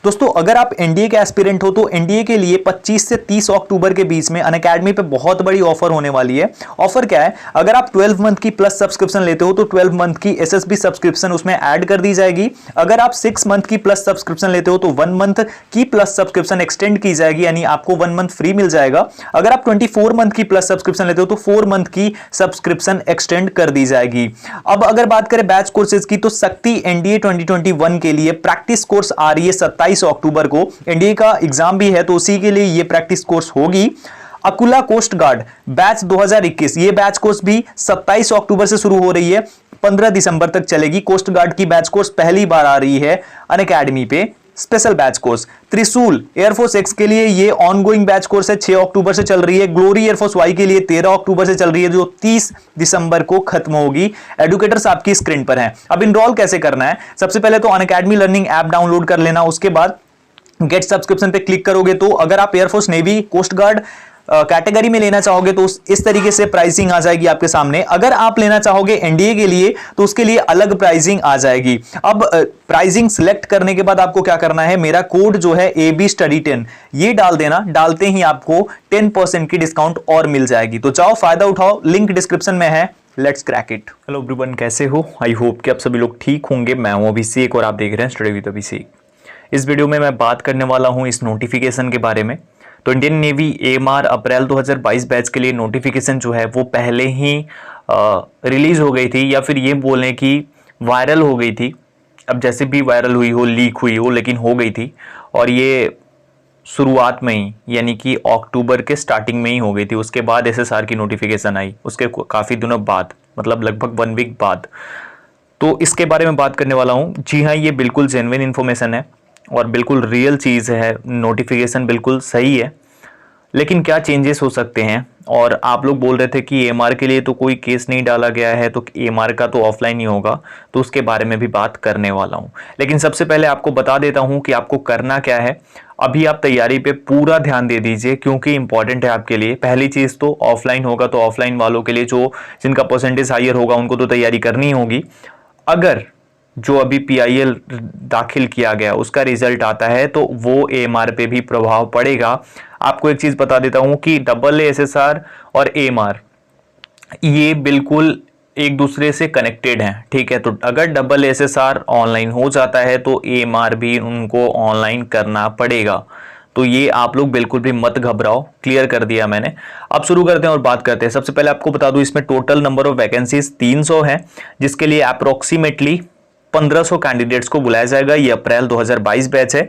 दोस्तों अगर आप एनडीए के एस्पिरेंट हो तो एनडीए के लिए 25 से 30 अक्टूबर के बीच में अनअकैडमी पे बहुत बड़ी ऑफर होने वाली है। ऑफर क्या है, अगर आप 12 मंथ की प्लस सब्सक्रिप्शन लेते हो तो 12 मंथ की एसएसबी सब्सक्रिप्शन उसमें ऐड कर दी जाएगी। अगर आप 6 मंथ की प्लस सब्सक्रिप्शन लेते हो तो 1 मंथ की प्लस सब्सक्रिप्शन एक्सटेंड की जाएगी, यानी आपको 1 मंथ फ्री मिल जाएगा। अगर आप 24 मंथ की प्लस सब्सक्रिप्शन लेते हो तो 4 मंथ की सब्सक्रिप्शन एक्सटेंड कर दी जाएगी। अब अगर बात करें बैच कोर्सेज की तो शक्ति एनडीए 2021 के लिए प्रैक्टिस कोर्स आ रही है 27 अक्टूबर को। एनडीए का एग्जाम भी है तो उसी के लिए ये प्रैक्टिस कोर्स होगी। अकुला कोस्ट गार्ड बैच 2021, ये बैच कोर्स भी 27 अक्टूबर से शुरू हो रही है, 15 दिसंबर तक चलेगी। कोस्ट गार्ड की बैच कोर्स पहली बार आ रही है अनअकैडमी पे, स्पेशल बैच कोर्स। त्रिशूल एयरफोर्स एक्स के लिए ये ऑनगोइंग बैच कोर्स है, 6 अक्टूबर से चल रही है। ग्लोरी एयरफोर्स वाई के लिए 13 अक्टूबर से चल रही है, जो 30 दिसंबर को खत्म होगी। एडुकेटर्स आपकी स्क्रीन पर हैं। अब इनरोल कैसे करना है, सबसे पहले तो अनअकैडमी लर्निंग ऐप डाउनलोड कर लेना, उसके बाद गेट सब्सक्रिप्शन पे क्लिक करोगे तो अगर आप air force navy coast guard category में लेना चाहोगे तो इस तरीके से प्राइसिंग आ जाएगी आपके सामने। अगर आप लेना चाहोगे एनडीए के लिए तो उसके लिए अलग प्राइसिंग आ जाएगी। अब प्राइसिंग सिलेक्ट करने के बाद आपको क्या करना है, मेरा कोड जो है AB Study 10 ये डाल देना। डालते ही आपको 10% की डिस्काउंट और मिल जाएगी। तो चाहो फायदा उठाओ, लिंक डिस्क्रिप्शन में है। Let's crack it. Hello everyone, कैसे हो? आई होप कि आप सभी लोग ठीक होंगे। मैं हूं अभिषेक और आप देख रहे हैं स्टडी विद अभिषेक। इस वीडियो में मैं बात करने वाला हूं इस नोटिफिकेशन के बारे में। तो इंडियन नेवी AMR अप्रैल 2022 बैच के लिए नोटिफिकेशन जो है वो पहले ही रिलीज हो गई थी, या फिर ये बोलें कि वायरल हो गई थी। अब जैसे भी वायरल हुई हो, लीक हुई हो, लेकिन हो गई थी। और ये शुरुआत में ही, यानी कि अक्टूबर के स्टार्टिंग में ही हो गई थी। उसके बाद SSR की नोटिफिकेशन आई, उसके काफ़ी दिनों बाद, मतलब लगभग 1 वीक बाद। तो इसके बारे में बात करने वाला हूँ। जी हाँ, ये बिल्कुल जेन्युइन इन्फॉर्मेशन है और बिल्कुल रियल चीज़ है। नोटिफिकेशन बिल्कुल सही है, लेकिन क्या चेंजेस हो सकते हैं। और आप लोग बोल रहे थे कि AMR के लिए तो कोई केस नहीं डाला गया है, तो AMR का तो ऑफलाइन ही होगा, तो उसके बारे में भी बात करने वाला हूँ। लेकिन सबसे पहले आपको बता देता हूँ कि आपको करना क्या है। अभी आप तैयारी पे पूरा ध्यान दे दीजिए, क्योंकि इंपॉर्टेंट है आपके लिए। पहली चीज़ तो ऑफलाइन होगा, तो ऑफलाइन वालों के लिए जिनका परसेंटेज हायर होगा उनको तो तैयारी करनी होगी। अगर जो अभी PIL दाखिल किया गया उसका रिजल्ट आता है तो वो AMR पे भी प्रभाव पड़ेगा। आपको एक चीज़ बता देता हूँ कि AA SSR और AMR ये बिल्कुल एक दूसरे से कनेक्टेड हैं, ठीक है। तो अगर AA SSR ऑनलाइन हो जाता है तो AMR भी उनको ऑनलाइन करना पड़ेगा। तो ये आप लोग बिल्कुल भी मत घबराओ, क्लियर कर दिया मैंने। अब शुरू करते हैं और बात करते हैं। सबसे पहले आपको बता दूं, इसमें टोटल नंबर ऑफ वैकेंसीज 300 है, जिसके लिए अप्रोक्सीमेटली 1500 कैंडिडेट्स को बुलाया जाएगा। ये अप्रैल 2022 बैच है।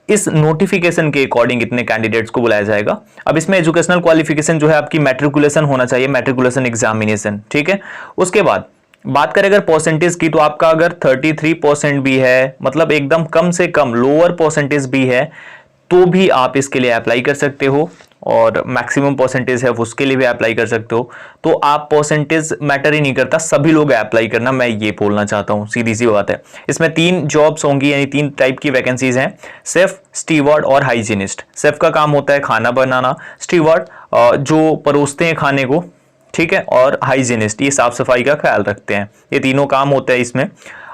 इस नोटिफिकेशन के अकॉर्डिंग इतने कैंडिडेट्स को बुलाया जाएगा। अब इसमें एजुकेशनल क्वालिफिकेशन जो है आपकी मैट्रिकुलेशन होना चाहिए, मैट्रिकुलेशन एग्जामिनेशन, ठीक है। उसके बाद बात करें अगर परसेंटेज की, तो आपका अगर 33% भी है, मतलब एकदम कम से कम लोअर परसेंटेज भी है, तो भी आप इसके लिए अप्लाई कर सकते हो। और मैक्सिमम परसेंटेज है उसके लिए भी अप्लाई कर सकते हो। तो आप परसेंटेज मैटर ही नहीं करता, सभी लोग अप्लाई करना, मैं ये बोलना चाहता हूँ, सीधी सी बात है। इसमें 3 जॉब्स होंगी, यानी 3 टाइप की वैकेंसीज हैं, शेफ, स्टीवर्ड और हाइजीनिस्ट। शेफ का काम होता है खाना बनाना, स्टीवर्ड जो परोसते हैं खाने को, ठीक है, और हाइजीनिस्ट ये साफ सफाई का ख्याल रखते हैं। ये तीनों काम होते हैं इसमें।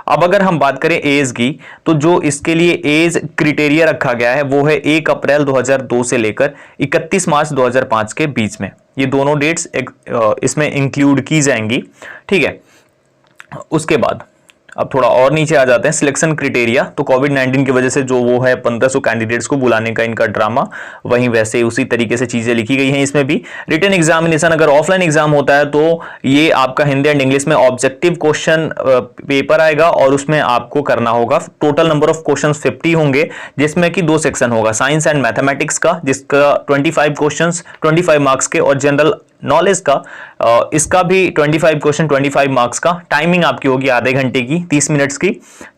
अब अगर हम बात करें एज की, तो जो इसके लिए एज क्राइटेरिया रखा गया है वो है 1 अप्रैल 2002 से लेकर 31 मार्च 2005 के बीच में। ये दोनों डेट्स इसमें इंक्लूड की जाएंगी, ठीक है। उसके बाद अब थोड़ा और नीचे आ जाते हैं, सिलेक्शन क्राइटेरिया। तो कोविड-19 की वजह से जो वो है 1500 कैंडिडेट्स को बुलाने का इनका ड्रामा, वहीं वैसे उसी तरीके से चीजें लिखी गई हैं। इसमें भी रिटन एग्जामिनेशन, अगर ऑफलाइन एग्जाम होता है तो ये आपका हिंदी एंड इंग्लिश में ऑब्जेक्टिव क्वेश्चन पेपर आएगा और उसमें आपको करना होगा। टोटल नंबर ऑफ क्वेश्चन 50 होंगे, जिसमें कि 2 सेक्शन होगा, साइंस एंड मैथमेटिक्स का, जिसका 25 क्वेश्चन 25 मार्क्स के, और जनरल नॉलेज का इसका भी 25 क्वेश्चन 25 मार्क्स का। टाइमिंग आपकी होगी आधे घंटे की, 30 मिनट्स की,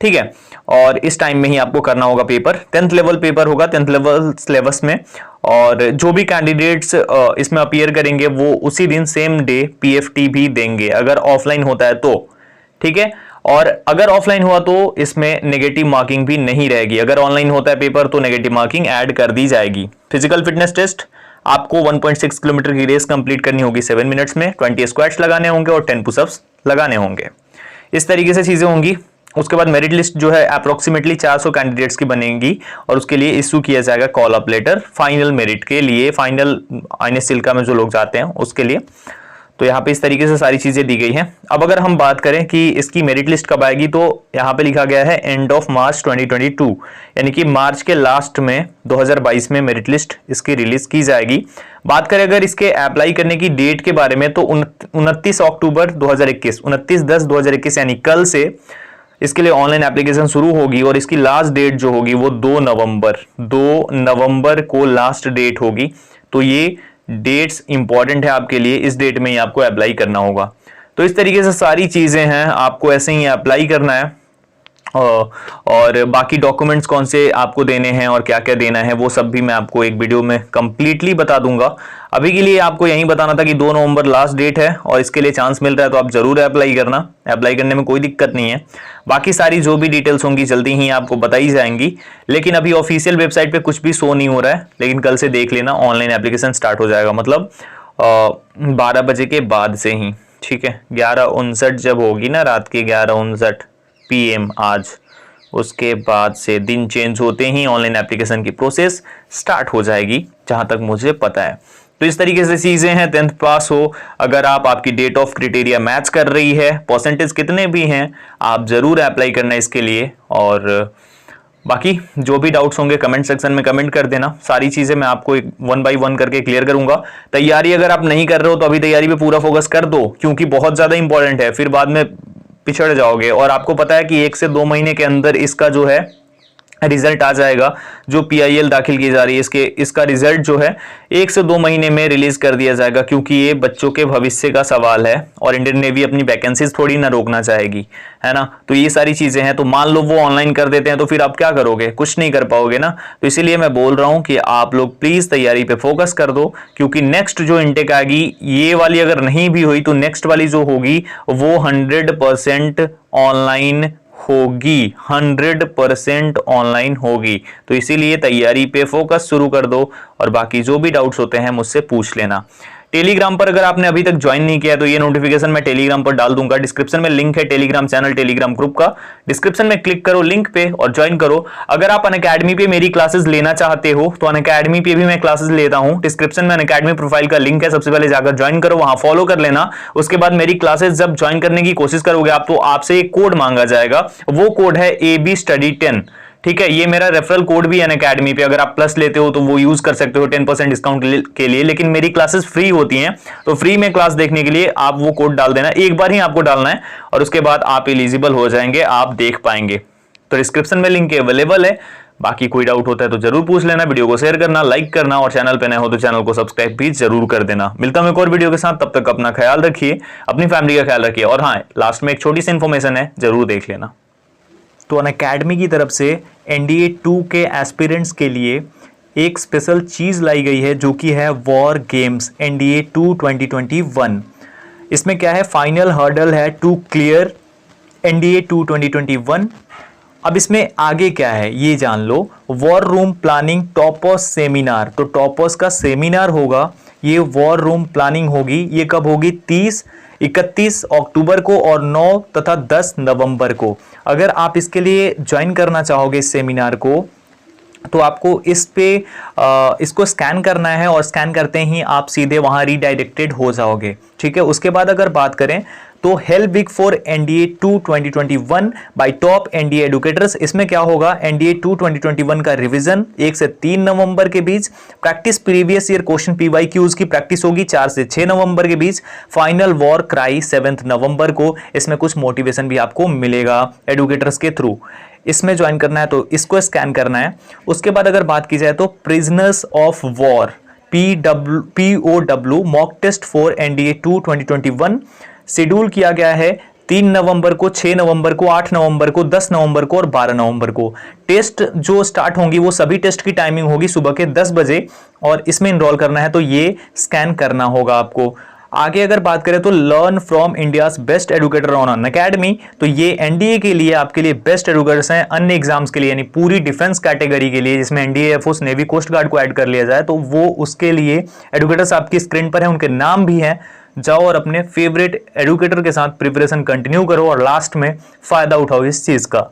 ठीक है। और इस टाइम में ही आपको करना होगा पेपर। 10th लेवल पेपर होगा, 10th लेवल सिलेबस में। और जो भी कैंडिडेट्स इसमें अपीयर करेंगे वो उसी दिन सेम डे PFT भी देंगे, अगर ऑफलाइन होता है तो, ठीक है। और अगर ऑफलाइन हुआ तो इसमें नेगेटिव मार्किंग भी नहीं रहेगी। अगर ऑनलाइन होता है पेपर तो नेगेटिव मार्किंग ऐड कर दी जाएगी। फिजिकल फिटनेस टेस्ट, आपको 1.6 किलोमीटर की रेस कंप्लीट करनी होगी 7 मिनट्स में, 20 स्क्वाट्स लगाने होंगे और 10 पुशअप्स लगाने होंगे। इस तरीके से चीजें होंगी। उसके बाद मेरिट लिस्ट जो है अप्रोक्सीमेटली 400 कैंडिडेट्स की बनेगी और उसके लिए इशू किया जाएगा call up later final merit के लिए, फाइनल आईएनएस सिल्का में जो लोग जाते हैं उसके लिए। तो यहाँ पे इस तरीके से सारी चीजें दी गई हैं। अब अगर हम बात करें कि इसकी मेरिट लिस्ट कब आएगी, तो यहाँ पे लिखा गया है एंड ऑफ मार्च 2022, यानी कि मार्च के लास्ट में 2022 में मेरिट लिस्ट इसकी रिलीज की जाएगी। बात करें अगर इसके अप्लाई करने की डेट के बारे में, तो 29 अक्टूबर 2021, 29/10/2021 यानी कल से इसके लिए ऑनलाइन एप्लीकेशन शुरू होगी और इसकी लास्ट डेट जो होगी वो 2 नवंबर को लास्ट डेट होगी। तो ये डेट्स इंपॉर्टेंट है आपके लिए, इस डेट में ही आपको अप्लाई करना होगा। तो इस तरीके से सारी चीजें हैं, आपको ऐसे ही अप्लाई करना है और बाकी डॉक्यूमेंट्स कौन से आपको देने हैं और क्या क्या देना है वो सब भी मैं आपको एक वीडियो में कंप्लीटली बता दूंगा। अभी के लिए आपको यही बताना था कि 2 नवंबर लास्ट डेट है और इसके लिए चांस मिल रहा है तो आप जरूर अप्लाई करना, अप्लाई करने में कोई दिक्कत नहीं है। बाकी सारी जो भी डिटेल्स होंगी जल्दी ही आपको बताई जाएंगी, लेकिन अभी ऑफिशियल वेबसाइट पे कुछ भी शो नहीं हो रहा है, लेकिन कल से देख लेना ऑनलाइन एप्लीकेशन स्टार्ट हो जाएगा, मतलब 12 बजे के बाद से ही, ठीक है। 11:59 जब होगी ना, रात के 11:59 PM आज, उसके बाद से दिन चेंज होते ही ऑनलाइन एप्लीकेशन की प्रोसेस स्टार्ट हो जाएगी जहां तक मुझे पता है। तो इस तरीके से चीजें हैं। 10th पास हो, अगर आपकी डेट ऑफ क्राइटेरिया मैच कर रही है, परसेंटेज कितने भी हैं, आप जरूर अप्लाई करना इसके लिए। और बाकी जो भी डाउट्स होंगे कमेंट सेक्शन में कमेंट कर देना, सारी चीजें मैं आपको 1 by 1 करके क्लियर करूंगा। तैयारी अगर आप नहीं कर रहे हो तो अभी तैयारी पे पूरा फोकस कर दो, क्योंकि बहुत ज्यादा इंपॉर्टेंट है, फिर बाद में पिछड़ जाओगे। और आपको पता है कि 1 से 2 महीने के अंदर इसका जो है रिजल्ट आ जाएगा, जो PIL दाखिल की जा रही है इसका रिजल्ट जो है 1 से 2 महीने में रिलीज कर दिया जाएगा, क्योंकि ये बच्चों के भविष्य का सवाल है और इंडियन नेवी अपनी वैकेंसीज थोड़ी ना रोकना चाहेगी, है ना। तो ये सारी चीजें हैं। तो मान लो वो ऑनलाइन कर देते हैं तो फिर आप क्या करोगे, कुछ नहीं कर पाओगे ना। तो इसीलिए मैं बोल रहा हूं कि आप लोग प्लीज तैयारी पे फोकस कर दो, क्योंकि नेक्स्ट जो इनटेक आएगी, ये वाली अगर नहीं भी हुई तो नेक्स्ट वाली जो होगी वो 100% ऑनलाइन होगी, 100% ऑनलाइन होगी। तो इसीलिए तैयारी पे फोकस शुरू कर दो और बाकी जो भी डाउट्स होते हैं मुझसे पूछ लेना। टेलीग्राम पर अगर आपने अभी तक ज्वाइन नहीं किया तो ये नोटिफिकेशन मैं टेलीग्राम पर डाल दूंगा, डिस्क्रिप्शन में लिंक है टेलीग्राम चैनल, टेलीग्राम ग्रुप का। डिस्क्रिप्शन में क्लिक करो लिंक पे और ज्वाइन करो। अगर आप अनअकैडमी पे मेरी क्लासेस लेना चाहते हो तो अनअकैडमी पे भी मैं क्लासेस लेता हूं। डिस्क्रिप्शन में अनअकैडमी प्रोफाइल का लिंक है, सबसे पहले जाकर ज्वाइन करो, वहां फॉलो कर लेना। उसके बाद मेरी क्लासेस जब ज्वाइन करने की कोशिश करोगे आप, तो आपसे एक कोड मांगा जाएगा, वो कोड है AB Study 10, ठीक है। ये मेरा रेफरल कोड भी है अनअकैडमी पे, अगर आप प्लस लेते हो तो वो यूज कर सकते हो 10% डिस्काउंट के लिए। लेकिन मेरी क्लासेस फ्री होती हैं, तो फ्री में क्लास देखने के लिए आप वो कोड डाल देना, एक बार ही आपको डालना है और उसके बाद आप एलिजिबल हो जाएंगे, आप देख पाएंगे। तो डिस्क्रिप्शन में लिंक अवेलेबल है। बाकी कोई डाउट होता है तो जरूर पूछ लेना, वीडियो को शेयर करना, लाइक करना और चैनल पे नए हो तो चैनल को सब्सक्राइब भी जरूर कर देना। मिलता हूं एक और वीडियो के साथ, तब तक अपना ख्याल रखिए, अपनी फैमिली का ख्याल रखिए। और हाँ, लास्ट में एक छोटी सी इंफॉर्मेशन है, जरूर देख लेना। तो अनअकैडमी की तरफ से NDA 2 के एस्पिरेंट्स के लिए एक स्पेशल चीज़ लाई गई है, जो कि है वॉर गेम्स NDA 2 2021। इसमें क्या है, फाइनल हर्डल है टू क्लियर NDA 2 2021। अब इसमें आगे क्या है ये जान लो। War room planning toppers seminar, तो टॉपर्स का सेमिनार होगा, ये वॉर रूम प्लानिंग होगी। ये कब होगी, 30, 31 अक्टूबर को और 9 तथा 10 नवंबर को। अगर आप इसके लिए ज्वाइन करना चाहोगे इस सेमिनार को, तो आपको इसको स्कैन करना है और स्कैन करते ही आप सीधे वहां रीडायरेक्टेड हो जाओगे, ठीक है। उसके बाद अगर बात करें तो help big for NDA 2 2021 bye top NDA educators. इसमें क्या होगा, NDA 2 2021 का रिवीजन 1 से 3 नवंबर के बीच, practice previous year question PYQs की प्रैक्टिस होगी 4 से 6 नवंबर के बीच, फाइनल वॉर क्राई 7 नवंबर को। इसमें कुछ मोटिवेशन भी आपको मिलेगा एडुकेटर्स के थ्रू। इसमें ज्वाइन करना है तो इसको स्कैन करना है। उसके बाद अगर बात की जाए तो prisoners of war POW mock test for NDA 2 2021 schedule किया गया है 3 नवंबर को, 6 नवंबर को, 8 नवंबर को, 10 नवंबर को और 12 नवंबर को। टेस्ट जो स्टार्ट होंगी वो सभी टेस्ट की टाइमिंग होगी सुबह के 10 बजे और इसमें इनरोल करना है तो ये स्कैन करना होगा आपको। आगे अगर बात करें तो learn from India's best educator on Unacademy, तो ये NDA के लिए आपके लिए बेस्ट एडुकेटर्स हैं। अन्य एग्जाम्स के लिए यानी पूरी डिफेंस कैटेगरी के लिए, जिसमें NDA, air force, navy, coast guard को ऐड कर लिया जाए, तो वो उसके लिए एडुकेटर्स आपकी स्क्रीन पर है, उनके नाम भी हैं, जाओ और अपने फेवरेट एडुकेटर के साथ प्रिपरेशन कंटिन्यू करो और लास्ट में फ़ायदा उठाओ इस चीज़ का।